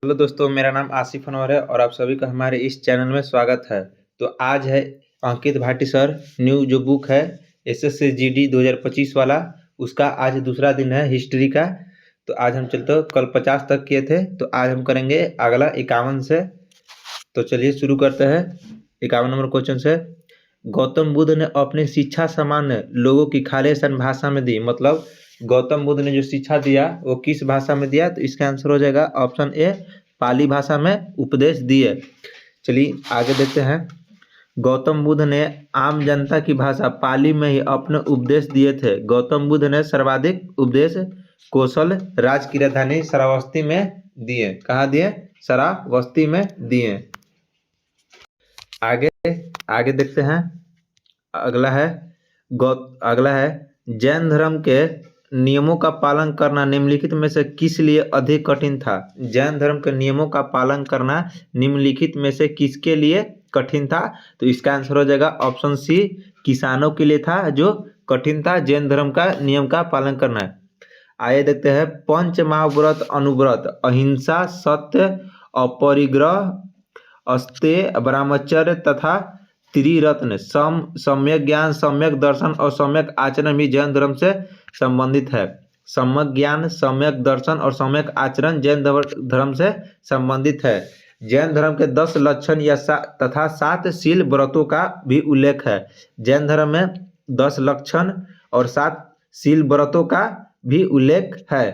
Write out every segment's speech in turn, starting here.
Hello दोस्तों, मेरा नाम आसिफ अनवर है और आप सभी का हमारे इस चैनल में स्वागत है। तो आज है अंकित भाटी सर न्यू जो बुक है एसएससी जीडी 2025 वाला, उसका आज दूसरा दिन है हिस्ट्री का। तो आज हम चलते कल 50 तक किए थे, तो आज हम करेंगे अगला 51 से। तो चलिए शुरू करते हैं। 51 नंबर क्वेश्चन से, गौतम बुद्ध ने अपनी शिक्षा सामान्य लोगों की खालिस्तान भाषा में दी। मतलब गौतम बुद्ध ने जो शिक्षा दिया वो किस भाषा में दिया? तो इसका आंसर हो जाएगा ऑप्शन ए, पाली भाषा में उपदेश दिए। चलिए आगे देखते हैं। गौतम बुद्ध ने आम जनता की भाषा पाली में ही अपने उपदेश दिए थे। गौतम बुद्ध ने सर्वाधिक उपदेश कौशल राज्य की राजधानी श्रावस्ती में दिए। कहाँ दिए? श्रावस्ती में दिए। आगे आगे देखते हैं। अगला है जैन धर्म के नियमों का पालन करना निम्नलिखित में से किस लिए अधिक कठिन था? जैन धर्म के नियमों का पालन करना निम्नलिखित में से किसके लिए कठिन था? तो इसका आंसर हो जाएगा ऑप्शन सी, किसानों के लिए था जो कठिन था जैन धर्म का नियम का पालन करना। आइए देखते हैं। पंच महाव्रत अनुव्रत अहिंसा, सत्य, अपरिग्रह, अस्तेय, ब्रह्मचर्य तथा त्रिरत्न, सम्यक ज्ञान, सम्यक दर्शन और सम्यक आचरण भी जैन धर्म से संबंधित है। सम्यक ज्ञान, सम्यक दर्शन और सम्यक आचरण जैन धर्म से संबंधित है। जैन धर्म के 10 लक्षण या तथा 7 शील व्रतों का भी उल्लेख है। जैन धर्म में 10 लक्षण और 7 शील व्रतों का भी उल्लेख है।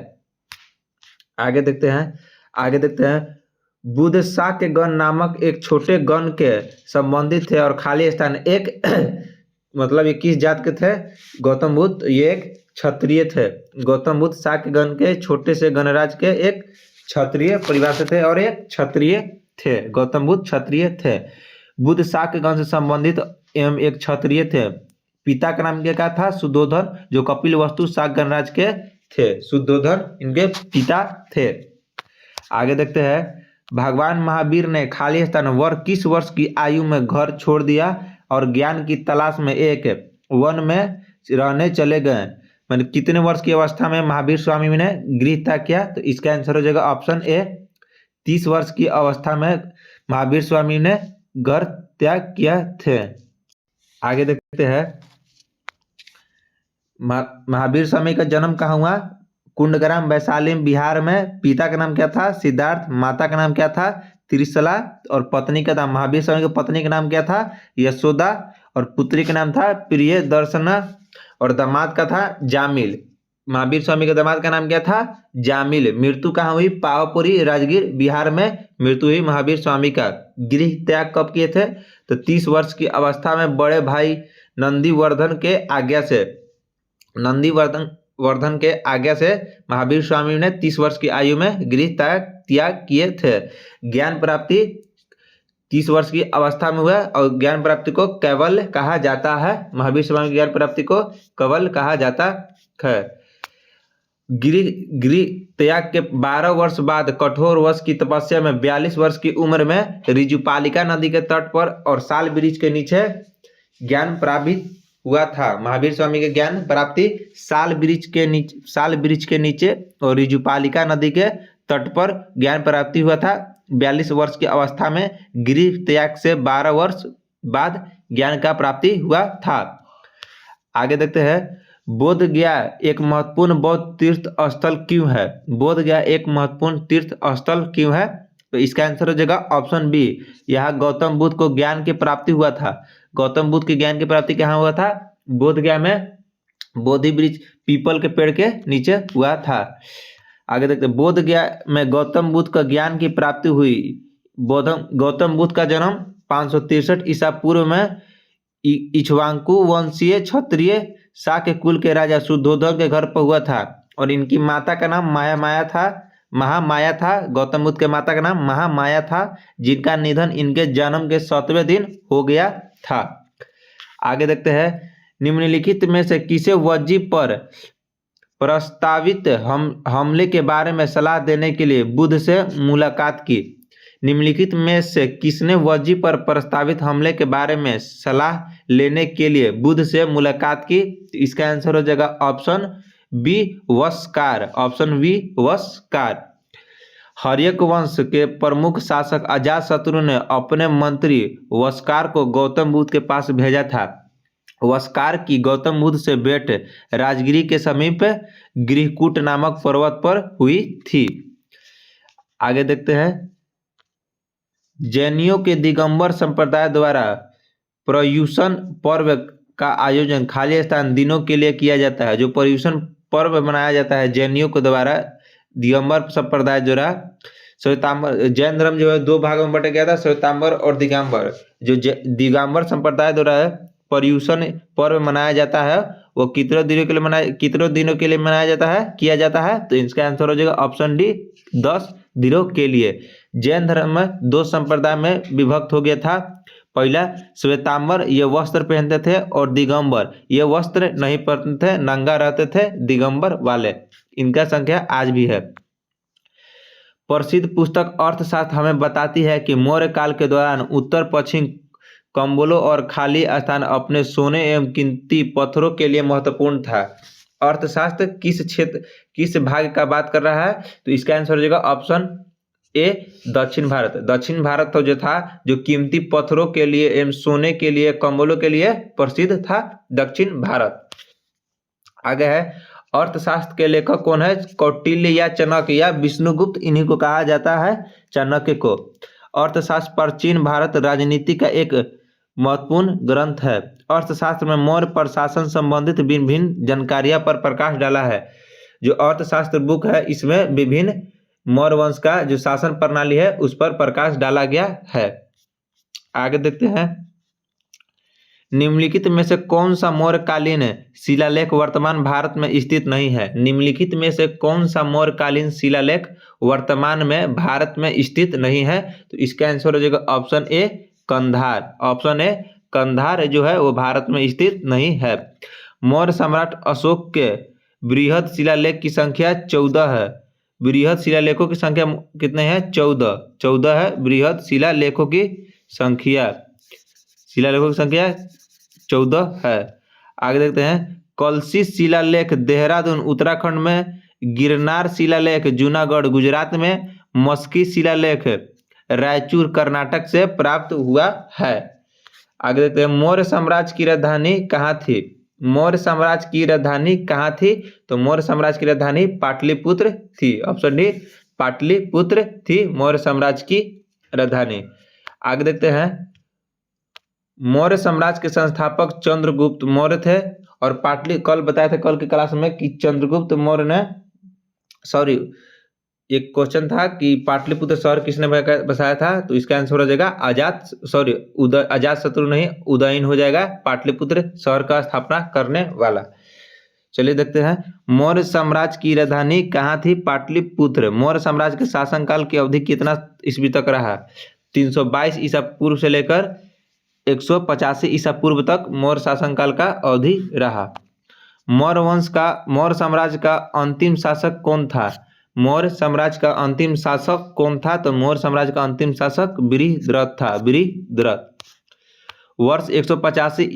आगे देखते हैं। बुद्ध शाक्य गण नामक एक छोटे गण के संबंधित थे और खाली स्थान एक मतलब ये किस जात के थे? गौतम बुद्ध ये एक क्षत्रिय थे। गौतम बुद्ध शाक्य गण के छोटे से गणराज के एक क्षत्रिय परिवार से थे और एक क्षत्रिय थे। गौतम बुद्ध क्षत्रिय थे। बुद्ध शाक्य गण से संबंधित एवं एक क्षत्रिय थे। पिता का नाम क्या था? शुद्धोधन, जो कपिलवस्तु शाक्य गणराज के थे। शुद्धोधन इनके पिता थे। आगे देखते हैं। भगवान महावीर ने खाली स्थान वर्ष किस वर्ष की आयु में घर छोड़ दिया और ज्ञान की तलाश में एक वन में रहने चले गए? मतलब कितने वर्ष की अवस्था में महावीर स्वामी ने गृह त्याग किया? तो इसका आंसर हो जाएगा ऑप्शन ए, 30 वर्ष की अवस्था में महावीर स्वामी ने घर त्याग किया थे। आगे देखते हैं। महावीर स्वामी का जन्म कहाँ हुआ? कुंडग्राम, वैशाली, बिहार में। पिता का नाम क्या था? सिद्धार्थ। माता का नाम क्या था? त्रिशला। और पत्नी का नाम, महावीर स्वामी की पत्नी का नाम क्या था? यशोदा। और पुत्री का नाम था प्रिय दर्शना। और दामाद का था जामिल। महावीर स्वामी के दामाद का नाम क्या था? जामिल। मृत्यु कहाँ हुई? पावापुरी, राजगीर, बिहार में मृत्यु हुई महावीर स्वामी का। गृह त्याग कब किए थे? तो 30 वर्ष की अवस्था में बड़े भाई नंदीवर्धन के आज्ञा से महावीर स्वामी ने 30 वर्ष की आयु में गृह त्याग किए थे। ज्ञान प्राप्ति 30 वर्ष की अवस्था में हुआ और ज्ञान प्राप्ति को कैवल्य कहा जाता है। महावीर स्वामी की ज्ञान प्राप्ति को कैवल्य कहा जाता है। गृह त्याग के 12 वर्ष बाद कठोर वर्ष की तपस्या में 42 वर्ष की उम्र में ऋजुपालिका नदी के तट पर और साल वृक्ष के नीचे ज्ञान प्राप्त हुआ था। महावीर स्वामी के ज्ञान प्राप्ति साल वृक्ष के नीचे और ऋजुपालिका नदी के तट पर ज्ञान प्राप्ति हुआ था। 42 वर्ष की अवस्था में गृह त्याग से 12 वर्ष बाद ज्ञान का प्राप्ति हुआ था। आगे देखते हैं। बोध गया एक महत्वपूर्ण बौद्ध तीर्थ स्थल क्यों है? बोध गया एक महत्वपूर्ण तीर्थ स्थल क्यों है? तो इसका आंसर हो जाएगा ऑप्शन बी, यहाँ गौतम बुद्ध को ज्ञान की प्राप्ति हुआ था। गौतम बुद्ध की ज्ञान की प्राप्ति कहाँ हुआ था? बोध गया में बोधि वृक्ष, पीपल के पेड़ के नीचे हुआ था। आगे देखते, बोध गया में गौतम बुद्ध का ज्ञान की प्राप्ति हुई। गौतम बुद्ध का जन्म 563 ईसा पूर्व में इक्ष्वाकु वंशीय क्षत्रिय शाक्य कुल के राजा शुद्धोधन के घर पर हुआ था और इनकी माता का नाम महामाया था। गौतम बुद्ध के माता का नाम महामाया था, जिनका निधन इनके जन्म के 7वें दिन हो गया था। आगे देखते हैं। निम्नलिखित में से किसे वज्जी पर प्रस्तावित हमले के बारे में सलाह देने के लिए बुद्ध से मुलाकात की? निम्नलिखित में से किसने वज्जी पर प्रस्तावित हमले के बारे में सलाह लेने के लिए बुद्ध से मुलाकात की? इसका आंसर हो जाएगा option B, Vassakara. Option B, Vassakara. Haryanka वंश के प्रमुख शासक अजातशत्रु ने अपने मंत्री वस्कार को गौतम बुद्ध के पास भेजा था। वस्कार की गौतम बुद्ध से भेंट राजगिरी के समीप गृहकूट नामक पर्वत पर हुई थी। आगे देखते हैं। जैनियों के दिगंबर संप्रदाय द्वारा पर्युषण पर्व का आयोजन खाली स्थान दिनों के लिए किया जाता है। जो पर्युषण पर्व मनाया जाता है जैनियों के द्वारा, दिगंबर संप्रदाय द्वारा, श्वेतांबर, जैन धर्म जो है दो भागों में बटा गया था, श्वेतांबर और दिगंबर। जो दिगंबर संप्रदाय द्वारा पर्युषण पर्व मनाया जाता है वो कितने दिनों के लिए मनाया जाता है, किया जाता है? तो इसका आंसर हो जाएगा ऑप्शन डी, 10 दिनों के लिए। जैन धर्म में दो संप्रदाय में विभक्त हो गया था। पहला श्वेतांबर, ये वस्त्र पहनते थे, और दिगंबर, ये वस्त्र नहीं पहनते थे, नंगा रहते थे दिगंबर वाले। इनका संख्या आज भी है। प्रसिद्ध पुस्तक अर्थशास्त्र हमें बताती है कि मौर्य काल के दौरान उत्तर पश्चिम कंबलों और खाली स्थान अपने सोने एवं कीमती पत्थरों के लिए महत्वपूर्ण था। अर्थशास्त्र किस भाग का बात कर रहा है? तो इसका आंसर हो जाएगा ऑप्शन ए, दक्षिण भारत। दक्षिण भारत तो जो था, जो कीमती पत्थरों के लिए एवं सोने के लिए, कंबलों के लिए प्रसिद्ध था, दक्षिण भारत। आगे है, अर्थशास्त्र के लेखक कौन है? कौटिल्य या चाणक्य या विष्णुगुप्त, इन्हीं को कहा जाता है, चाणक्य को। अर्थशास्त्र प्राचीन भारत राजनीति का एक महत्वपूर्ण ग्रंथ है। अर्थशास्त्र में मौर्य प्रशासन संबंधित भिन्न भिन्न जानकारियां पर प्रकाश डाला है। जो अर्थशास्त्र बुक है इसमें विभिन्न मौर्य वंश का जो शासन प्रणाली है उस पर प्रकाश डाला गया है। आगे देखते हैं। निम्नलिखित में से कौन सा मौर्यकालीन शिलालेख वर्तमान भारत में स्थित नहीं है? निम्नलिखित में से कौन सा मौर्यकालीन शिलालेख वर्तमान में भारत में स्थित नहीं है? तो इसका आंसर हो जाएगा option A, Kandahar. Option A, Kandahar जो है वो भारत में स्थित नहीं है। मौर्य सम्राट अशोक के बृहद शिलालेख की संख्या 14 है। बृहद शिलालेखों की संख्या कितने हैं? 14 है बृहद शिलालेखों की संख्या। शिलालेखों की संख्या 14 है। आगे देखते हैं। कलसी शिलालेख देहरादून उत्तराखंड में, गिरनार शिलालेख जूनागढ़ गुजरात में, मस्की शिलालेख रायचूर कर्नाटक से प्राप्त हुआ है। आगे देखते हैं। मौर्य साम्राज्य की राजधानी कहाँ थी? मौर्य साम्राज्य की राजधानी कहाँ थी? तो मौर्य साम्राज्य की राजधानी पाटलिपुत्र थी। ऑप्शन डी, पाटलिपुत्र थी मौर्य साम्राज्य की राजधानी। आगे देखते हैं। मौर्य साम्राज्य के संस्थापक चंद्रगुप्त मौर्य थे, और कल बताया था, कल की क्लास में, कि चंद्रगुप्त मौर्य ने, एक क्वेश्चन था कि पाटलिपुत्र शहर किसने बसाया था? तो इसका आंसर हो जाएगा अजातशत्रु नहीं, उदयन हो जाएगा, पाटलिपुत्र शहर का स्थापना करने वाला। चलिए देखते हैं। मौर्य साम्राज्य की राजधानी कहाँ थी? पाटलिपुत्र। मौर्य साम्राज्य के शासनकाल की अवधि कितना ईस्वी तक रहा? 322 ईसा पूर्व से लेकर 185 ईसा पूर्व तक मौर्य शासनकाल का अवधि रहा। मौर्य साम्राज्य का अंतिम शासक कौन था? मौर्य साम्राज्य का अंतिम शासक कौन था? तो मौर्य साम्राज्य का अंतिम शासक बृहद्रथ था, बृहद्रथ। वर्ष 185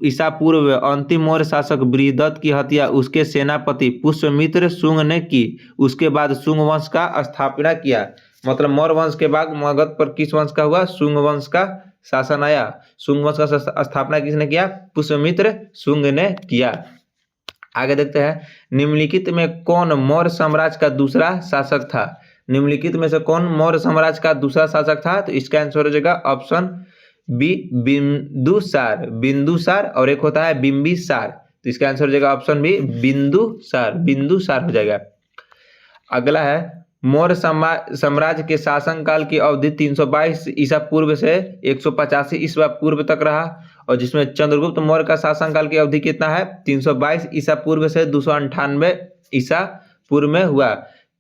ईसा पूर्व में अंतिम मौर्य शासक बृहद्रथ की हत्या उसके सेनापति पुष्यमित्र शुंग ने की। उसके बाद शुंग वंश का स्थापना किया। मतलब मौर्य वंश के बाद मगध पर किस वंश का हुआ? शुंग वंश का शासन आया। शुंग वंश का स्थापना किसने किया? पुष्यमित्र शुंग ने किया। आगे देखते हैं। निम्नलिखित में कौन मौर्य साम्राज्य का दूसरा शासक था? निम्नलिखित में से कौन मौर्य साम्राज्य का दूसरा शासक था? तो इसका आंसर हो जाएगा ऑप्शन बी, बिंदुसार। बिंदुसार, और एक होता है बिंबिसार। तो इसका आंसर हो जाएगा ऑप्शन बी, बिंदुसार। बिंदुसार हो जाएगा। अगला है। मौर्य साम्राज्य के शासनकाल की अवधि 322 ईसा पूर्व से 185 ईसा पूर्व तक रहा, और जिसमें चंद्रगुप्त मौर्य का शासनकाल की अवधि कितना है? 322 ईसा पूर्व से 298 ईसा पूर्व में हुआ।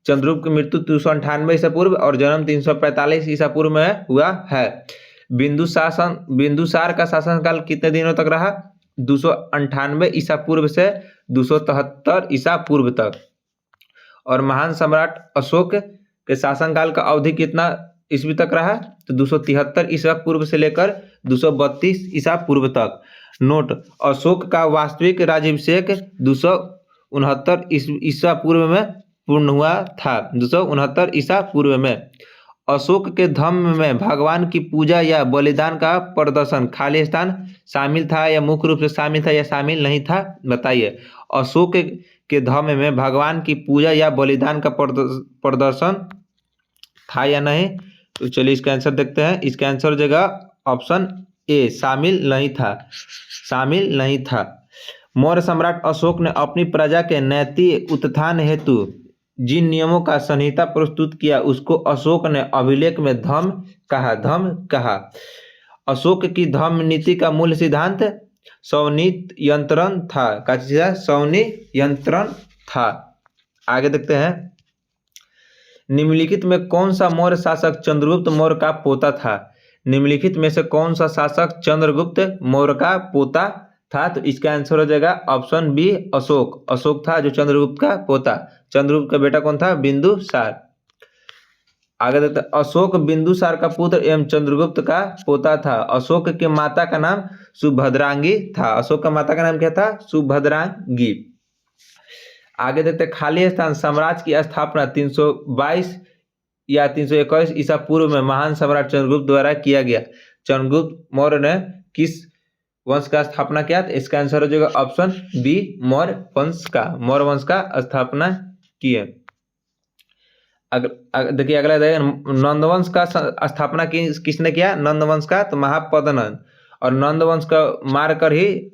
चंद्रगुप्त की मृत्यु 298 ईसा पूर्व और जन्म 345 ईसा पूर्व में हुआ है। बिंदुसार का शासनकाल कितने दिनों तक रहा? 298 ईसा पूर्व से 273 ईसा पूर्व तक। और महान सम्राट अशोक के शासनकाल का अवधि कितना ईस्वी तक रहा? तो 273 ईसा पूर्व से लेकर 232 ईसा पूर्व तक। नोट, अशोक का वास्तविक राज्याभिषेक 269 ईसा पूर्व में पूर्ण हुआ था 269 ईसा पूर्व में। अशोक के धम्म में भगवान की पूजा या बलिदान का प्रदर्शन खाली स्थान शामिल था या मुख्य रूप से शामिल था या शामिल नहीं था, बताइए। अशोक के धम्म में भगवान की पूजा या बलिदान का प्रदर्शन था या नहीं, तो चलिए इसका आंसर देखते हैं। इसका आंसर हो जाएगा ऑप्शन ए, शामिल नहीं था, शामिल नहीं था। मौर्य सम्राट अशोक ने अपनी प्रजा के नैतिक उत्थान हेतु जिन नियमों का संहिता प्रस्तुत किया उसको अशोक ने अभिलेख में धम्म कहा। अशोक की धम्म नीति का मूल सिद्धांत स्वनियंत्रण था। क्या चीज है? स्वनियंत्रण था। आगे देखते हैं, निम्नलिखित में कौन सा मौर्य शासक चंद्रगुप्त मौर्य का पोता था? निम्नलिखित में से कौन सा शासक चंद्रगुप्त मौर्य का पोता था? तो इसका आंसर हो जाएगा ऑप्शन बी, अशोक। अशोक था जो चंद्रगुप्त का पोता। चंद्रगुप्त का बेटा कौन था? बिंदुसार। आगे देखते हैं, अशोक बिंदुसार का पुत्र एवं चंद्रगुप्त का पोता था। अशोक के माता का नाम सुभद्रांगी था। अशोक का माता का नाम क्या था? सुभद्रांगी। आगे देखते हैं, खाली स्थान साम्राज्य की स्थापना 322 या 321 ईसा पूर्व में महान सम्राट चंद्रगुप्त द्वारा किया गया। चंद्रगुप्त मौर्य ने किस वंश का स्थापना किया? तो इसका आंसर हो जाएगा ऑप्शन बी, मौर्य वंश का स्थापना किए। देखिए अगला नंदवंश का स्थापना किसने किया? नंदवंश का, तो महापद्मनंद। और नंदवंश का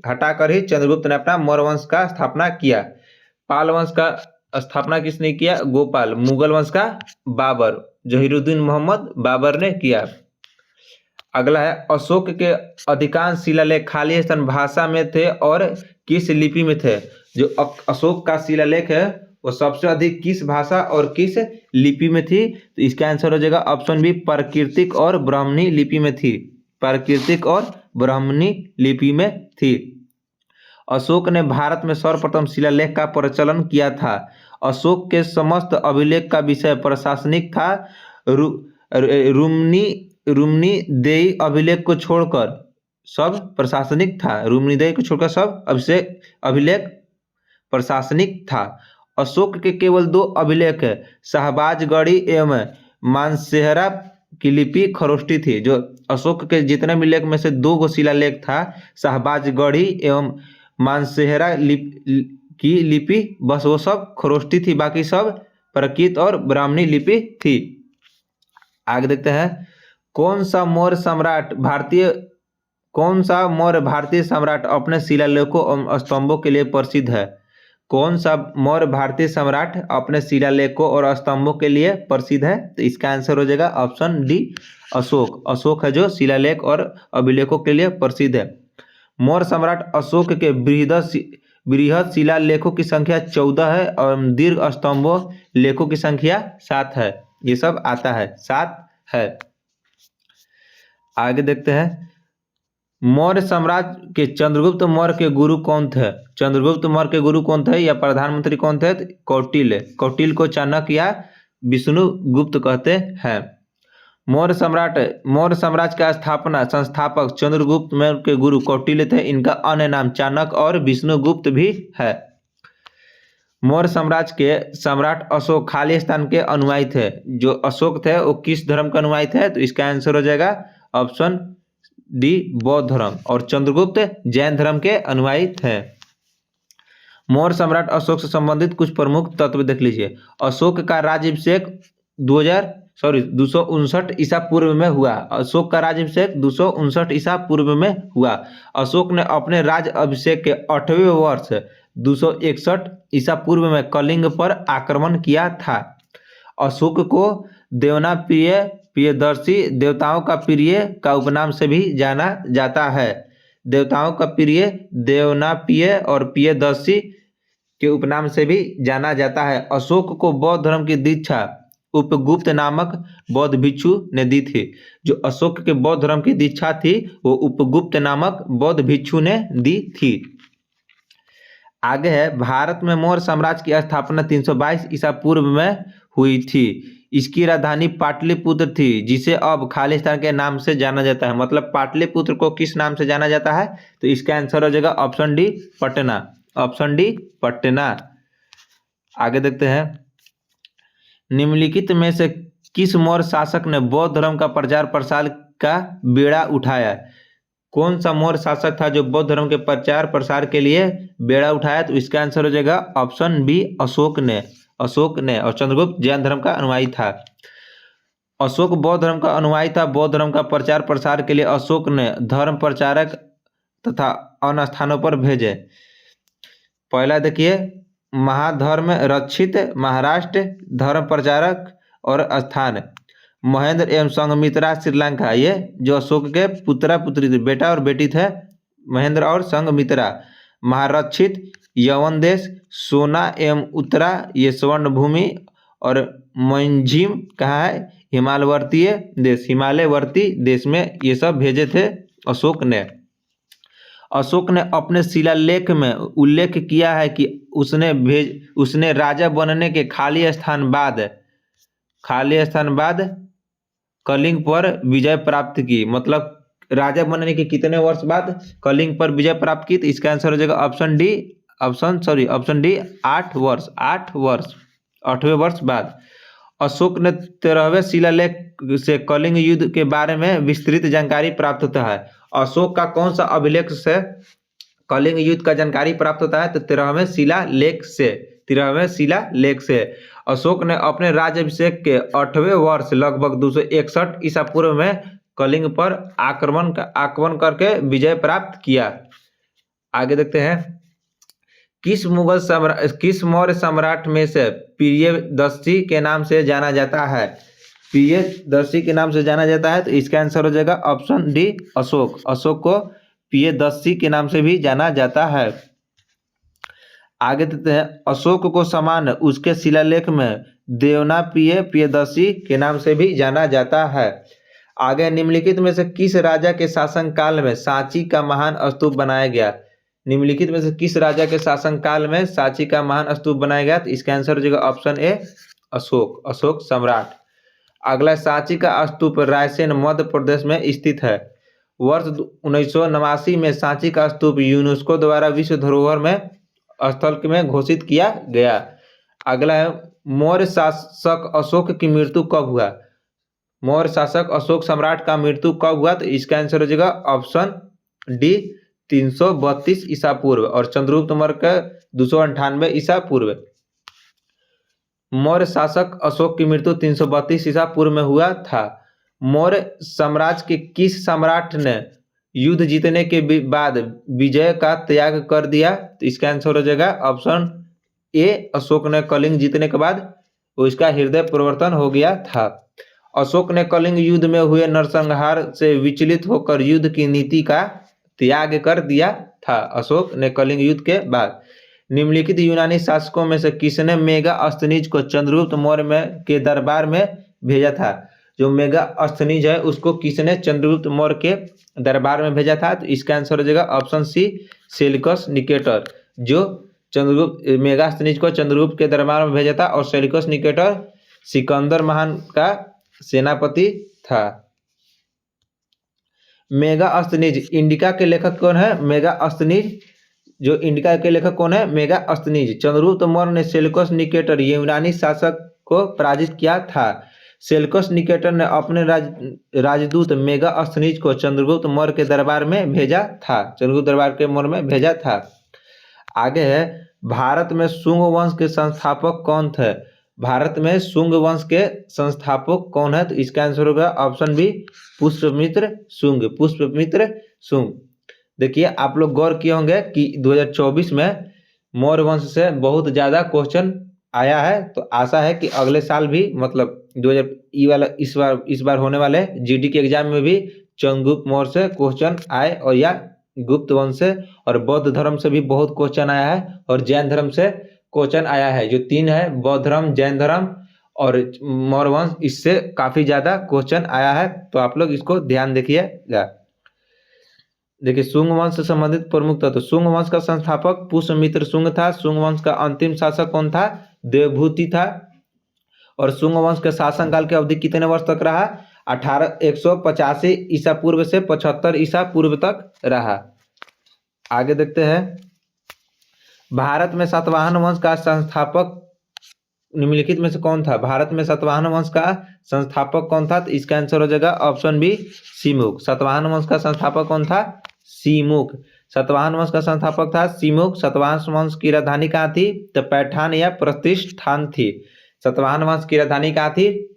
हटाकर ही चंद्रगुप्त ने अपना मौर्य वंश का स्थापना किया। पाल वंश का स्थापना किसने किया? गोपाल। मुगल वंश का बाबर, जहीरुद्दीन मोहम्मद बाबर ने किया। अगला है, अशोक के अधिकांश शिलालेख खाली स्थान भाषा में थे और किस लिपि में थे? जो अशोक का शिलालेख है वो सबसे अधिक किस भाषा और किस लिपि में थी? तो इसका आंसर हो जाएगा ऑप्शन बी, प्राकृतिक और ब्राह्मणी लिपि में थी। प्राकृतिक और ब्राह्मणी लिपि में थी। अशोक ने भारत में सर्वप्रथम शिलालेख का प्रचलन किया था। अशोक के समस्त अभिलेख का विषय प्रशासनिक था। रुम्नी देई अभिलेख को छोड़कर सब प्रशासनिक था। रुम्नी देई को छोड़कर सब अभिलेख प्रशासनिक था। अशोक के केवल 2 अभिलेख है, शाहबाजगढ़ी एवं मानसेहरा की लिपि खरोष्टी थी। जो अशोक के जितने भी लेख में से 2 गो शिलालेख था, शाहबाजगढ़ी एवं मानसेहरा की लिपि, बस वो सब खरोष्टी थी, बाकी सब प्राकृत और ब्राह्मणी लिपि थी। आगे देखते हैं, कौन सा मौर्य भारतीय सम्राट अपने शिलालेखों और स्तंभों के लिए प्रसिद्ध है? कौन सा मौर्य भारतीय सम्राट अपने शिलालेखों और स्तंभों के लिए प्रसिद्ध है? तो इसका आंसर हो जाएगा ऑप्शन डी, अशोक। अशोक है जो शिलालेख और अभिलेखों के लिए प्रसिद्ध है। मौर्य सम्राट अशोक के बृहद शिलालेखों की संख्या 14 है और दीर्घ स्तंभों लेखों की संख्या 7 है। ये सब आता है, 7 है। आगे देखते हैं, मौर्य साम्राज्य के चंद्रगुप्त मौर्य के गुरु कौन थे? चंद्रगुप्त मौर्य के गुरु कौन थे या प्रधानमंत्री कौन थे? कौटिल्य। कौटिल्य को चाणक्य या विष्णुगुप्त कहते हैं। मौर्य साम्राज्य का संस्थापक चंद्रगुप्त मौर्य के गुरु कौटिल्य थे। इनका अन्य नाम चाणक्य और विष्णुगुप्त भी है। मौर्य साम्राज्य के सम्राट अशोक खाली स्थान के अनुयायी थे। जो अशोक थे वो किस धर्म के अनुयायी थे? तो इसका आंसर हो जाएगा ऑप्शन डी, बौद्ध धर्म। और चंद्रगुप्त जैन धर्म के अनुयायी थे। मौर्य सम्राट अशोक से संबंधित कुछ प्रमुख तत्व देख लीजिए। अशोक का राज्याभिषेक 259 ईसा पूर्व में हुआ। अशोक का राज्याभिषेक 259 ईसा पूर्व में हुआ। अशोक ने अपने राज्य अभिषेक के 8वें वर्ष 261 ईसा पूर्व में कलिंग पर आक्रमण किया था। अशोक को प्रियदर्शी, देवताओं का प्रिय का उपनाम से भी जाना जाता है। देवताओं का प्रिय, देवनाप्रिय और प्रियदर्शी के उपनाम से भी जाना जाता है। अशोक को बौद्ध धर्म की दीक्षा उपगुप्त नामक बौद्ध भिक्षु ने दी थी। जो अशोक के बौद्ध धर्म की दीक्षा थी वो उपगुप्त नामक बौद्ध भिक्षु ने दी थी। आगे है, भारत में मौर्य साम्राज्य की स्थापना 322 ईसा पूर्व में हुई थी। इसकी राजधानी पाटलिपुत्र थी, जिसे अब खालिस्तान के नाम से जाना जाता है। मतलब पाटलिपुत्र को किस नाम से जाना जाता है? तो इसका आंसर हो जाएगा option D, Patna. Option D, Patna. आगे देखते हैं, निम्नलिखित में से किस मौर्य शासक ने बौद्ध धर्म का प्रचार प्रसार का बेड़ा उठाया? कौन सा मौर्य शासक था जो बौद्ध धर्म के प्रचार प्रसार के लिए बेड़ा उठाया? तो इसका आंसर हो जाएगा ऑप्शन बी, अशोक ने। अशोक ने। और चंद्रगुप्त जैन धर्म का अनुयायी था। अशोक बौद्ध धर्म का अनुयायी था। बौद्ध धर्म का प्रचार प्रसार के लिए अशोक ने धर्म प्रचारक तथा अन्य स्थानों पर भेजे। पहला देखिए, महाधर्म रक्षित, महाराष्ट्र, धर्म प्रचारक और स्थान महेंद्र एवं संघमित्रा, श्रीलंका। ये जो अशोक के पुत्रा पुत्री थे, बेटा और बेटी थे, महेंद्र और संघमित्रा। महारक्षित यवन देश, सोना एवं उत्तरा ये स्वर्ण भूमि, और मंझिम कहाँ है? हिमालयवर्तीय देश, हिमालयवर्ती देश में ये सब भेजे थे अशोक ने। अशोक ने अपने शिलालेख में उल्लेख किया है कि उसने राजा बनने के खाली स्थान बाद कलिंग पर विजय प्राप्त की। मतलब राजा बनने के कितने वर्ष बाद कलिंग पर विजय प्राप्त की? तो इसका आंसर हो जाएगा ऑप्शन डी, ऑप्शन डी 8 वर्ष, 8वें वर्ष बाद। अशोक ने 13वें शिलालेख से कलिंग युद्ध के बारे में विस्तृत जानकारी प्राप्त होता है। अशोक का कौन सा अभिलेख से कलिंग युद्ध का जानकारी प्राप्त होता है? तो 13वें शिलालेख से। अशोक ने अपने राज्याभिषेक के 8वें वर्ष लगभग 261 ईसा पूर्व में कलिंग पर आक्रमण करके विजय प्राप्त किया। आगे देखते हैं, किस मौर्य सम्राट में से प्रियदर्शी के नाम से जाना जाता है? प्रियदर्शी के नाम से जाना जाता है। तो इसका आंसर हो जाएगा ऑप्शन डी, अशोक। अशोक को प्रियदर्शी के नाम से भी जाना जाता है। आगे देखते हैं, अशोक को सामान्य उसके शिलालेख में देवना प्रियदर्शी के नाम से भी जाना जाता है। आगे, निम्नलिखित में से किस राजा के शासनकाल में सांची का महान स्तूप बनाया गया? निम्नलिखित में से किस राजा के शासनकाल में सांची का महान स्तूप बनाया गया? तो इसका आंसर हो जाएगा ऑप्शन ए, अशोक सम्राट। अगला, सांची का स्तूप रायसेन मध्य प्रदेश में स्थित है। वर्ष 1989 में सांची का स्तूप यूनेस्को द्वारा विश्व धरोहर में स्थल में घोषित किया गया। अगला है, मौर्य शासक अशोक की मृत्यु कब हुआ? मौर्य शासक अशोक सम्राट का मृत्यु कब हुआ? तो इसका आंसर हो जाएगा ऑप्शन डी, 332 ईसा पूर्व। और चंद्रगुप्त मौर्य का 298 ईसा पूर्व। मौर्य शासक अशोक की मृत्यु 332 ईसा पूर्व में हुआ था। मौर्य साम्राज्य के किस सम्राट ने युद्ध जीतने के बाद विजय का त्याग कर दिया? तो इसका आंसर हो जाएगा ऑप्शन ए, अशोक ने कलिंग जीतने के बाद उसका हृदय परिवर्तन हो गया था। अशोक ने कलिंग युद्ध में हुए नरसंहार से विचलित होकर युद्ध की नीति का त्याग कर दिया था। अशोक ने कलिंग युद्ध के बाद। निम्नलिखित यूनानी शासकों में से किसने मेगास्थनीज को चंद्रगुप्त मौर्य के दरबार में भेजा था? जो मेगास्थनीज है उसको किसने चंद्रगुप्त मौर्य के दरबार में भेजा था? तो इसका आंसर हो जाएगा ऑप्शन सी, सेल्यूकस निकेटर। जो मेगास्थनीज को चंद्रगुप्त के दरबार में भेजा था। और सेल्यूकस निकेटर सिकंदर महान का सेनापति था। मेगास्थनीज इंडिका के लेखक कौन है? मेगास्थनीज जो इंडिका के लेखक कौन है? मेगास्थनीज। चंद्रगुप्त मौर्य ने सेल्यूकस निकेटर यूनानी शासक को पराजित किया था। सेल्यूकस निकेटर ने अपने राजदूत मेगास्थनीज को चंद्रगुप्त मौर्य के दरबार में भेजा था। चंद्रगुप्त दरबार के मौर्य में भेजा था। आगे है, भारत में शुंग वंश के संस्थापक कौन थे? भारत में शुंग वंश के संस्थापक कौन है? तो इसका आंसर होगा ऑप्शन बी, पुष्यमित्र शुंग। देखिए, आप लोग गौर किए होंगे कि 2024 में मौर्य वंश से बहुत ज्यादा क्वेश्चन आया है। तो आशा है कि अगले साल भी, मतलब 2000 इस बार होने वाले जीडी के एग्जाम में भी चंद्रगुप्त मौर्य से क्वेश्चन आए, और या गुप्त वंश से और बौद्ध धर्म से भी बहुत क्वेश्चन आया है, और जैन धर्म से क्वेश्चन आया है। जो 3 है, बौद्ध धर्म, जैन धर्म और मौर्य वंश, इससे काफी ज्यादा क्वेश्चन आया है। तो आप लोग इसको ध्यान देखिएगा। देखिए, शुंग वंश से संबंधित प्रमुख तत्व। शुंग वंश का संस्थापक पुष्यमित्र शुंग था। शुंग वंश का अंतिम शासक कौन था? देवभूति था। और शुंग वंश के शासनकाल की अवधि कितने वर्ष तक रहा? 185 ईसा पूर्व से 75 ईसा पूर्व तक रहा। आगे देखते हैं, भारत में सातवाहन वंश का संस्थापक निम्नलिखित में से कौन था? भारत में सातवाहन वंश का संस्थापक कौन था? तो इसका आंसर हो जाएगा ऑप्शन बी सीमुख। सातवाहन वंश का संस्थापक कौन था? सीमुख। सातवाहन वंश का संस्थापक था सीमुख। सातवाहन वंश की राजधानी कहाँ थी? तो पैठान या प्रतिष्ठान थी। सातवाहन वंश की राजधानी कहाँ थी?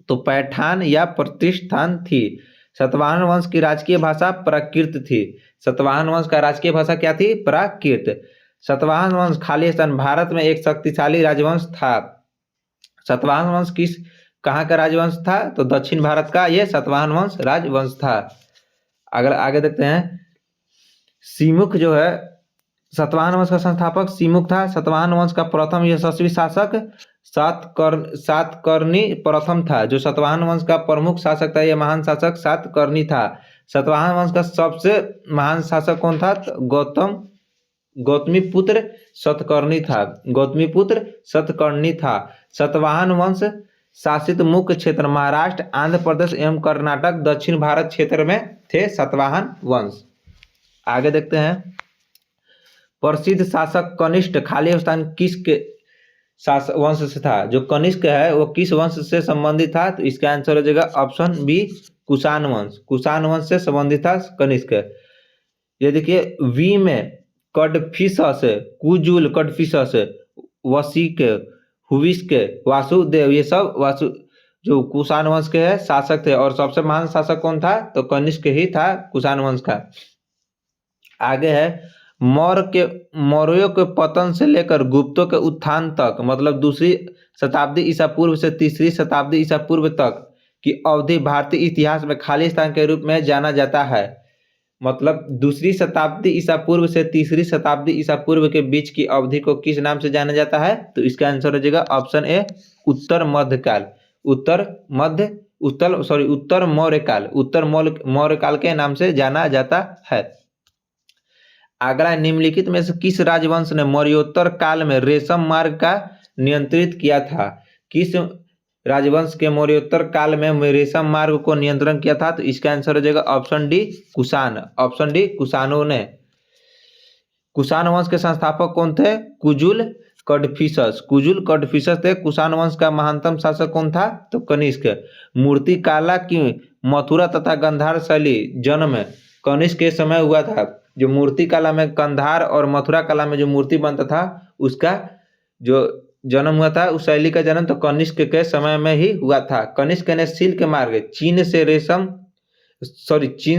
तो पैठान या प्रतिष्ठान थी। सातवाहन वंश की राजकीय भाषा प्राकृत थी। सातवाहन वंश का राजकीय भाषा क्या थी? प्राकृत। सातवाहन वंश खालिस्तान भारत में एक शक्तिशाली राजवंश था। सातवाहन वंश किस कहाँ का राजवंश था? तो दक्षिण भारत का ये सातवाहन वंश राजवंश था। अगर आगे देखते हैं, सीमुख जो है सातवाहन वंश का संस्थापक सीमुख था। सातवाहन वंश का प्रथम यशस्वी शासक सातकर्णी प्रथम था। जो सातवाहन वंश का प्रमुख शासक था, यह महान शासक सातकर्णी था। सातवाहन वंश का सबसे महान शासक कौन था? गौतमीपुत्र सतकर्णी था। गौतमीपुत्र सतकर्णी था। सातवाहन वंश शासित मुख्य क्षेत्र महाराष्ट्र, आंध्र प्रदेश एवं कर्नाटक, दक्षिण भारत क्षेत्र में थे सातवाहन वंश। आगे देखते हैं, प्रसिद्ध शासक कनिष्क खालिस्तान किसके वंश से था? जो कनिष्क है वो किस वंश से संबंधित था? तो इसका आंसर हो जाएगा ऑप्शन बी कुषाण वंश। कुषाण वंश से संबंधित था कनिष्क। ये देखिए, वी में कडफिसस, कुजुल, कडफिसस, वशिक, हुविस्क, वासुदेव, ये सब जो कुषाण वंश के है शासक थे। और सबसे महान शासक कौन था? तो कनिष्क ही था कुषाण वंश का। आगे है, मौर्यों के पतन से लेकर गुप्तों के उत्थान तक, मतलब 2री शताब्दी ईसा पूर्व से 3री शताब्दी ईसा पूर्व तक की अवधि भारतीय इतिहास में खालिस्तान के रूप में जाना जाता है। मतलब 2री शताब्दी ईसा पूर्व से 3री शताब्दी ईसा पूर्व के बीच की अवधि को किस नाम से जाना जाता है? तो इसका आंसर हो जाएगा ऑप्शन ए उत्तर मध्यकाल। उत्तर मौर्यकाल। उत्तर मौर्यकाल के नाम से जाना जाता है। अगला, निम्नलिखित में से किस राजवंश ने मौर्योत्तर काल में रेशम मार्ग का नियंत्रित किया था? किस राजवंश के मौर्योत्तर काल में रेशम मार्ग को नियंत्रण किया था? तो इसका आंसर हो जाएगा option D Kushan. Option D कुषाणों ने। कुषाण वंश के संस्थापक कौन थे? कुजुल कडफिसस। कुजुल कडफिसस थे। कुषाण वंश का महानतम शासक कौन था? तो कनिष्क। मूर्तिकाला की मथुरा तथा गंधार शैली जन्म कनिष्क के समय हुआ था। जो मूर्ति कला में कंधार और मथुरा कला में जो मूर्ति बनता था उसका जो जन्म हुआ था, उस शैली का जन्म तो कनिष्क के समय में ही हुआ था। कनिष्क ने सिल्क मार्ग चीन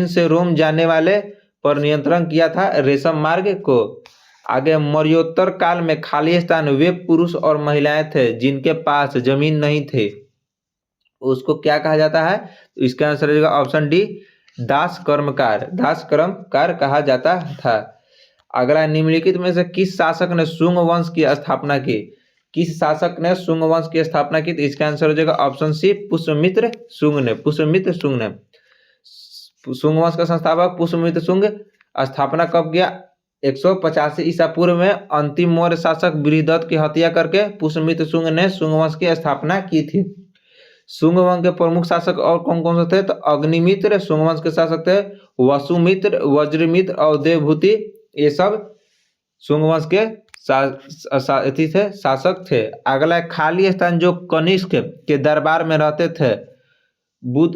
से रोम जाने वाले पर नियंत्रण किया था, रेशम मार्ग को। आगे, मौर्योत्तर काल में खालिस्तान वे पुरुष और महिलाएं थे जिनके पास जमीन नहीं थे, उसको क्या कहा जाता है? तो इसका आंसर हो जाएगा ऑप्शन डी दास कर्मकार कहा जाता था। अगला, निम्नलिखित में से किस शासक ने शुंग वंश की स्थापना की? किस शासक ने शुंग वंश की स्थापना की? तो इसका आंसर हो जाएगा ऑप्शन सी पुष्यमित्र शुंग ने। शुंग वंश का संस्थापक पुष्यमित्र शुंग। स्थापना कब किया? 185 ईसा पूर्व में अंतिम मौर्य शासक बृहदत्त की हत्या करके पुष्यमित्र शुंग ने शुंग वंश की स्थापना की थी। शुंग वंश के प्रमुख शासक और कौन कौन से थे? तो अग्निमित्र शुंग वंश के शासक थे, वसुमित्र, वज्रमित्र और देवभूति, ये सब शुंग वंश के शासक थे। अगला, खालिस्तान जो कनिष्क के दरबार में रहते थे,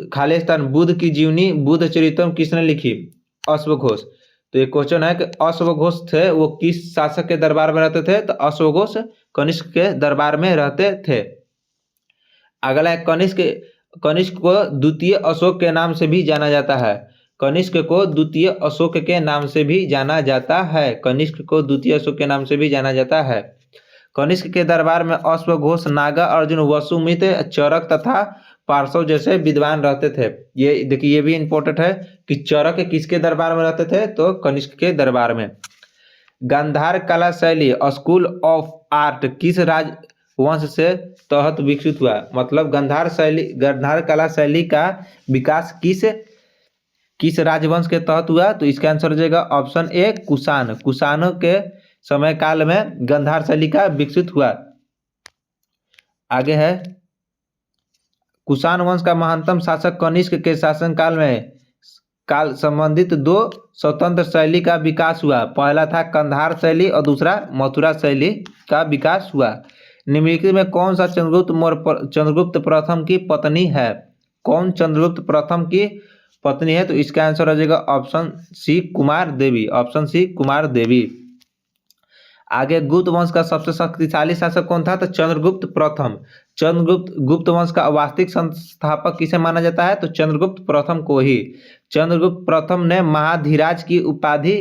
खालिस्तान बुद्ध की जीवनी बुद्ध चरित्रम किसने लिखी? अश्वघोष। तो ये क्वेश्चन है कि अश्वघोष थे, वो किस शासक के दरबार में रहते थे? तो अश्वघोष कनिष्क के दरबार में रहते थे। अगला, कनिष्क को द्वितीय अशोक के नाम से भी जाना जाता है। कनिष्क को द्वितीय अशोक के नाम से भी जाना जाता है। कनिष्क को द्वितीय अशोक के नाम से भी जाना जाता है। कनिष्क के दरबार में अश्वघोष, नागा अर्जुन, वसुमित्र, चरक तथा पार्श्व जैसे विद्वान रहते थे। ये देखिए, ये भी इंपॉर्टेंट है कि चरक किसके दरबार में रहते थे? तो कनिष्क के दरबार में। गांधार कला शैली स्कूल ऑफ आर्ट किस राजवंश से तहत विकसित हुआ? मतलब गांधार कला शैली का विकास किस राजवंश के तहत हुआ? तो इसका आंसर हो जाएगा ऑप्शन ए कुषाण। कुषाणों के समय काल में गांधार शैली का विकसित हुआ। आगे है, कुषाण वंश का महानतम शासक कनिष्क के शासनकाल में संबंधित 2 स्वतंत्र शैली का विकास हुआ। पहला था कंधार शैली और दूसरा मथुरा शैली का विकास हुआ। निम्नलिखित में कौन सा चंद्रगुप्त प्रथम की पत्नी है? कौन चंद्रगुप्त प्रथम की पत्नी है? तो इसका आंसर हो जाएगा ऑप्शन सी कुमार देवी। ऑप्शन सी कुमार देवी। आगे गुप्त वंश का सबसे शक्तिशाली शासक कौन था? तो चंद्रगुप्त प्रथम। गुप्त वंश का वास्तविक संस्थापक किसे माना जाता है? तो चंद्रगुप्त प्रथम को ही। चंद्रगुप्त प्रथम ने महाधीराज की उपाधि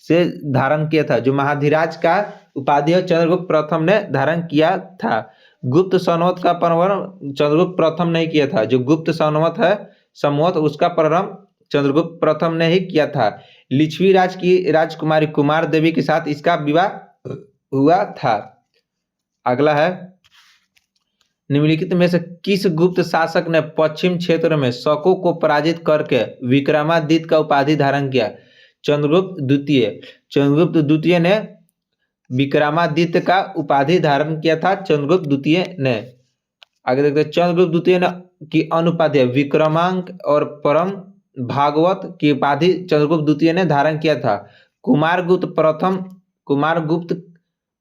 से धारण किया था। जो महाधीराज का उपाधि है चंद्रगुप्त प्रथम ने धारण किया था। गुप्त संवत का प्रारंभ चंद्रगुप्त प्रथम ने किया था। जो गुप्त संवत उसका प्रारंभ चंद्रगुप्त प्रथम ने ही किया था। लिच्छवी राज की राजकुमारी कुमार देवी के साथ इसका विवाह हुआ था। अगला है, निम्नलिखित में से किस गुप्त शासक ने पश्चिम क्षेत्र में शकों को पराजित करके विक्रमादित्य का उपाधि धारण किया? चंद्रगुप्त द्वितीय। चंद्रगुप्त द्वितीय ने विक्रमादित्य का उपाधि धारण किया था। चंद्रगुप्त द्वितीय ने। आगे देखते हैं, चंद्रगुप्त द्वितीय ने की अनुपाधि विक्रमांक और परम भागवत की उपाधि चंद्रगुप्त द्वितीय ने धारण किया था। कुमारगुप्त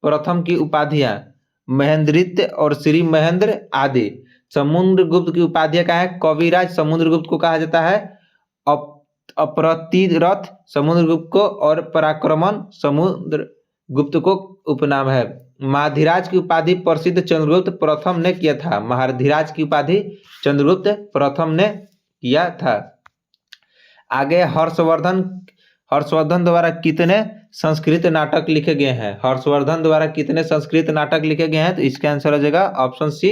प्रथम की उपाधियां महेंद्रित्य और श्री महेंद्र आदि। समुद्रगुप्त की उपाधियां क्या है? कविराज समुद्रगुप्त को कहा जाता है। अप्रतिरथ समुद्रगुप्त को और पराक्रमण समुद्रगुप्त को उपनाम है। महाधीराज की उपाधि प्रसिद्ध चंद्रगुप्त प्रथम ने किया था। महाधीराज की उपाधि चंद्रगुप्त प्रथम ने किया था। आगे हर्षवर्धन द्वारा कितने संस्कृत नाटक लिखे गए हैं? हर्षवर्धन द्वारा कितने संस्कृत नाटक लिखे गए हैं? तो इसका आंसर हो जाएगा ऑप्शन सी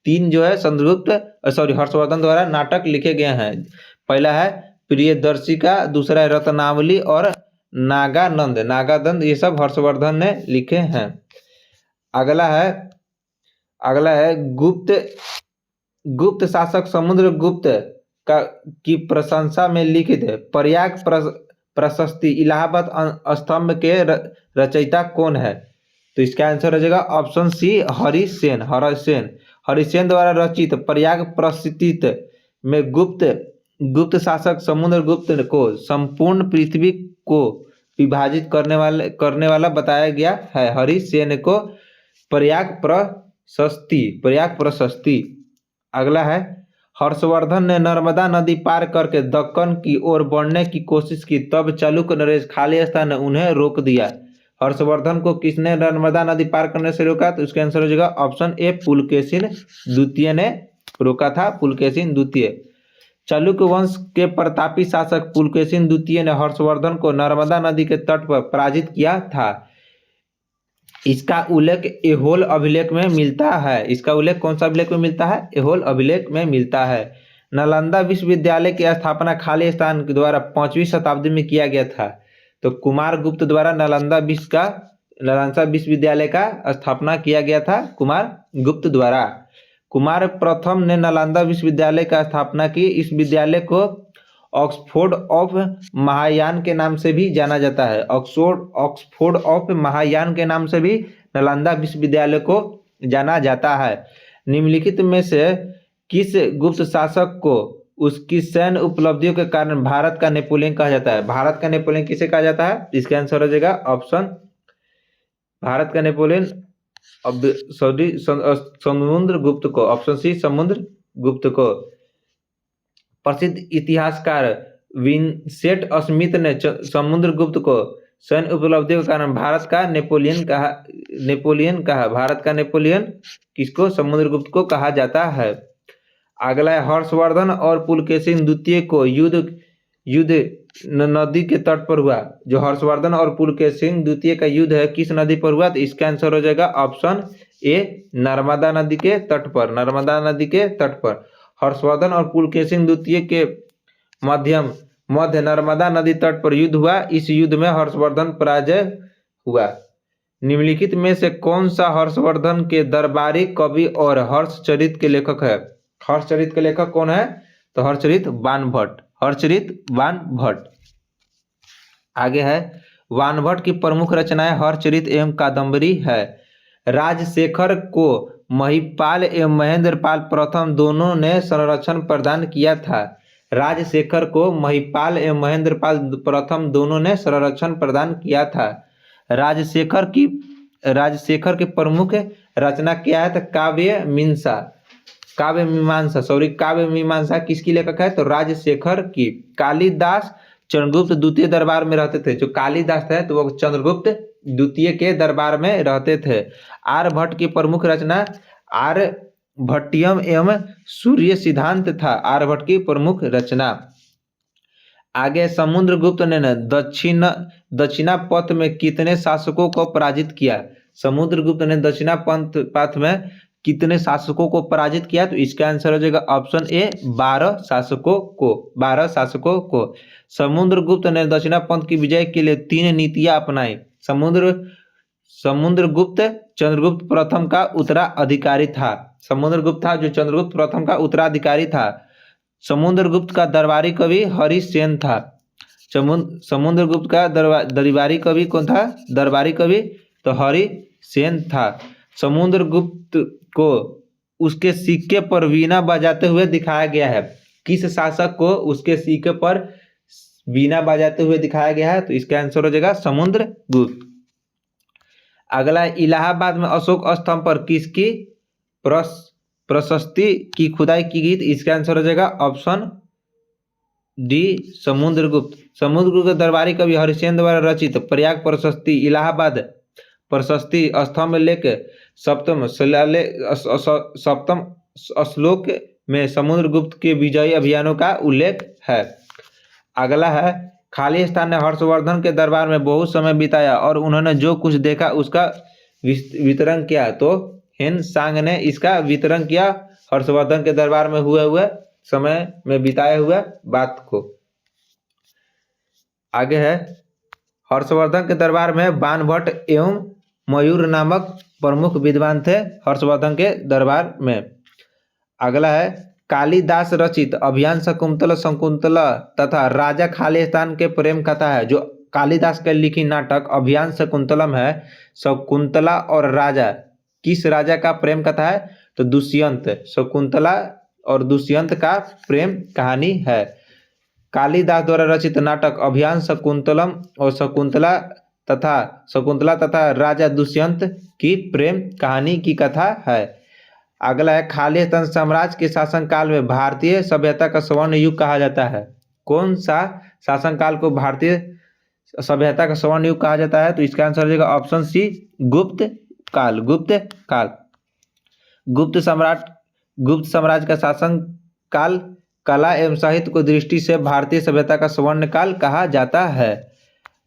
3 जो है हर्षवर्धन द्वारा नाटक लिखे गए हैं। पहला है प्रियदर्शिका, दूसरा है रत्नावली और नागानंद ये सब हर्षवर्धन ने लिखे हैं। अगला है गुप्त शासक समुद्रगुप्त की प्रशंसा में लिखित प्रयाग प्रशस्ति इलाहाबाद स्तंभ के रचयिता कौन है? तो इसका आंसर हो जाएगा ऑप्शन सी हरिसेन द्वारा रचित प्रयाग प्रशस्ति में गुप्त शासक समुद्रगुप्त को संपूर्ण पृथ्वी को विभाजित करने वाला बताया गया है। हरिसेन को प्रयाग प्रशस्ति। अगला है, हर्षवर्धन ने नर्मदा नदी पार करके दक्कन की ओर बढ़ने की कोशिश की, तब चालुक्य नरेश खालिस्तान ने उन्हें रोक दिया। हर्षवर्धन को किसने नर्मदा नदी पार करने से रोका? तो इसका आंसर हो जाएगा ऑप्शन ए पुलकेशिन द्वितीय ने रोका था। पुलकेशिन द्वितीय। चालुक्य वंश के प्रतापी शासक पुलकेशिन द्वितीय ने हर्षवर्धन को नर्मदा नदी के तट पर पराजित किया था। इसका उल्लेख ऐहोल अभिलेख में मिलता है। इसका उल्लेख कौन सा अभिलेख में मिलता है? ऐहोल अभिलेख में मिलता है। नालंदा विश्वविद्यालय की स्थापना खालिस्तान के द्वारा 5वीं शताब्दी में किया गया था। तो कुमारगुप्त द्वारा नालंदा विश्वविद्यालय का स्थापना किया गया था कुमारगुप्त द्वारा। कुमार प्रथम ने नालंदा विश्वविद्यालय का स्थापना की। इस विद्यालय को ऑक्सफोर्ड ऑफ महायान के नाम से भी जाना जाता है। ऑक्सफोर्ड ऑफ महायान के नाम से भी नालंदा विश्वविद्यालय को जाना जाता है। निम्नलिखित में से किस गुप्त शासक को उसकी सैन्य उपलब्धियों के कारण भारत का नेपोलियन कहा जाता है? भारत का नेपोलियन किसे कहा जाता है? इसका आंसर हो जाएगा ऑप्शन भारत का नेपोलियन समुद्रगुप्त को। ऑप्शन सी समुद्रगुप्त को। प्रसिद्ध इतिहासकार विंसेंट स्मिथ ने समुद्रगुप्त को सैन्य उपलब्धियों के कारण भारत का नेपोलियन कहा। भारत का नेपोलियन किसको? समुद्रगुप्त को कहा जाता है। अगला है, हर्षवर्धन और पुलकेशिन द्वितीय को युद्ध नदी के तट पर हुआ। जो हर्षवर्धन और पुलकेशिन द्वितीय का युद्ध है किस नदी पर हुआ? तो इसका आंसर हो जाएगा ऑप्शन ए नर्मदा नदी के तट पर। नर्मदा नदी के तट पर हर्षवर्धन और पुलकेशिन द्वितीय के मध्य नर्मदा नदी तट पर युद्ध हुआ। इस युद्ध में हर्षवर्धन पराजय हुआ। निम्नलिखित में से कौन सा हर्षवर्धन के दरबारी कवि और हर्षचरित के लेखक है? हर्षचरित के लेखक कौन है? तो हर्षचरित बाणभट्ट। आगे है, बाणभट्ट की प्रमुख रचनाएं हर्षचरित एवं कादम्बरी है। राजशेखर को महिपाल एवं महेंद्रपाल प्रथम दोनों ने संरक्षण प्रदान किया था। राजशेखर को महिपाल एवं महेंद्रपाल प्रथम दोनों ने संरक्षण प्रदान किया था। राजशेखर के प्रमुख रचना क्या है? तो काव्य मीमांसा किसकी लेखक है? तो राजशेखर की। कालिदास चंद्रगुप्त द्वितीय दरबार में रहते थे। जो कालिदास है तो वो चंद्रगुप्त द्वितीय के दरबार में रहते थे। आर्यभट्ट की प्रमुख रचना आर्यभट्टियम एवं सूर्य सिद्धांत था। आर्यभट्ट की प्रमुख रचना। आगे समुद्रगुप्त ने दक्षिणापथ में कितने शासकों को पराजित किया? समुद्रगुप्त ने दक्षिणापथ में कितने शासकों को पराजित किया? तो इसका आंसर हो जाएगा ऑप्शन ए 12 शासकों को। समुद्रगुप्त ने दक्षिणापथ की विजय के लिए 3 नीतियां अपनाई। समुद्रगुप्त चंद्रगुप्त प्रथम का उत्तराधिकारी था। समुद्रगुप्त था जो चंद्रगुप्त प्रथम का उत्तराधिकारी था। समुद्रगुप्त का दरबारी कवि हरिसेन था। समुद्रगुप्त का दरबारी कवि कौन था? दरबारी कवि तो हरिसेन था। समुद्रगुप्त को उसके सिक्के पर वीणा बजाते हुए दिखाया गया है। किस शासक को उसके सिक्के पर वीणा बजाते हुए दिखाया गया है? तो इसका आंसर हो जाएगा समुद्रगुप्त। अगला, इलाहाबाद में अशोक स्तंभ पर किसकी प्रशस्ति की खुदाई की गई? इसका आंसर हो जाएगा ऑप्शन डी समुद्रगुप्त। समुद्रगुप्त दरबारी कवि हरिसेन द्वारा रचित प्रयाग प्रशस्ति इलाहाबाद प्रशस्ति स्तंभ लेख सप्तम श्लोक में समुद्रगुप्त के विजयी अभियानों का उल्लेख है। अगला है, खाली स्थान ने हर्षवर्धन के दरबार में बहुत समय बिताया और उन्होंने जो कुछ देखा उसका वितरण किया। तो हेनसांग ने इसका वितरण किया हर्षवर्धन के दरबार में हुए समय में बिताए हुए बात को। आगे है, हर्षवर्धन के दरबार में बाणभट्ट एवं मयूर नामक प्रमुख विद्वान थे हर्षवर्धन के दरबार में। अगला है, कालिदास रचित अभियान शकुंतला तथा राजा खालिस्तान के प्रेम कथा है। जो कालिदास के लिखी नाटक अभियान शकुंतलम है, शकुंतला और राजा, किस राजा का प्रेम कथा है? तो दुष्यंत। शकुंतला और दुष्यंत का प्रेम कहानी है। कालिदास द्वारा रचित नाटक अभियान शकुंतलम और शकुंतला तथा राजा दुष्यंत की प्रेम कहानी की कथा है। अगला है, खालिस्तान साम्राज्य के शासनकाल में भारतीय सभ्यता का स्वर्ण युग कहा जाता है। कौन सा शासनकाल को भारतीय सभ्यता का स्वर्ण युग कहा जाता है? तो इसका आंसर हो जाएगा ऑप्शन सी गुप्त काल। गुप्त साम्राज्य का शासन काल कला एवं साहित्य को दृष्टि से भारतीय सभ्यता का स्वर्ण काल कहा जाता है।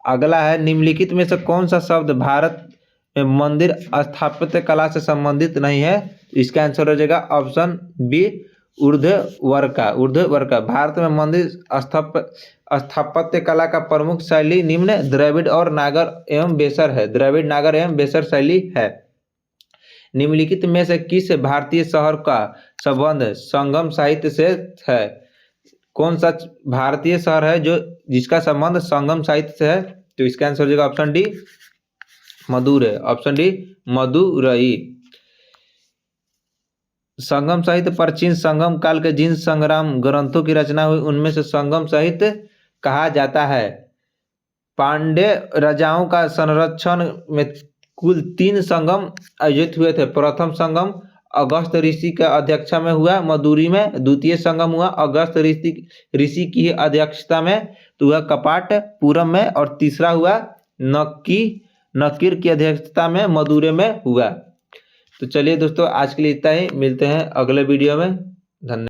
अगला है, निम्नलिखित में से कौन सा शब्द भारत में मंदिर स्थापत्य कला से संबंधित नहीं है? इसका आंसर हो जाएगा ऑप्शन बी ऊर्ध्ववर्का। भारत में मंदिर स्थापत्य कला का प्रमुख शैली निम्न द्रविड़ और नागर एवं बेसर शैली है। निम्नलिखित में से किस भारतीय शहर का संबंध संगम साहित्य से है? कौन सा भारतीय शहर है जिसका संबंध संगम साहित्य से है? तो इसका आंसर हो जाएगा option D Madurai. Option D Madurai. Sangam साहित्य प्राचीन संगम काल के जिन संग्राम ग्रंथों की रचना हुई उनमें से संगम साहित्य कहा जाता है। पांड्य राजाओं का संरक्षण में कुल 3 संगम आयोजित हुए थे। प्रथम संगम अगस्त ऋषि के अध्यक्षता में हुआ मदुरै में। द्वितीय संगम हुआ अगस्त ऋषि की अध्यक्षता में तो हुआ कपाटपुरम में। और तीसरा हुआ नकीर की अध्यक्षता में मदुरै में हुआ। तो चलिए दोस्तों, आज के लिए इतना ही। मिलते हैं अगले वीडियो में। धन्यवाद।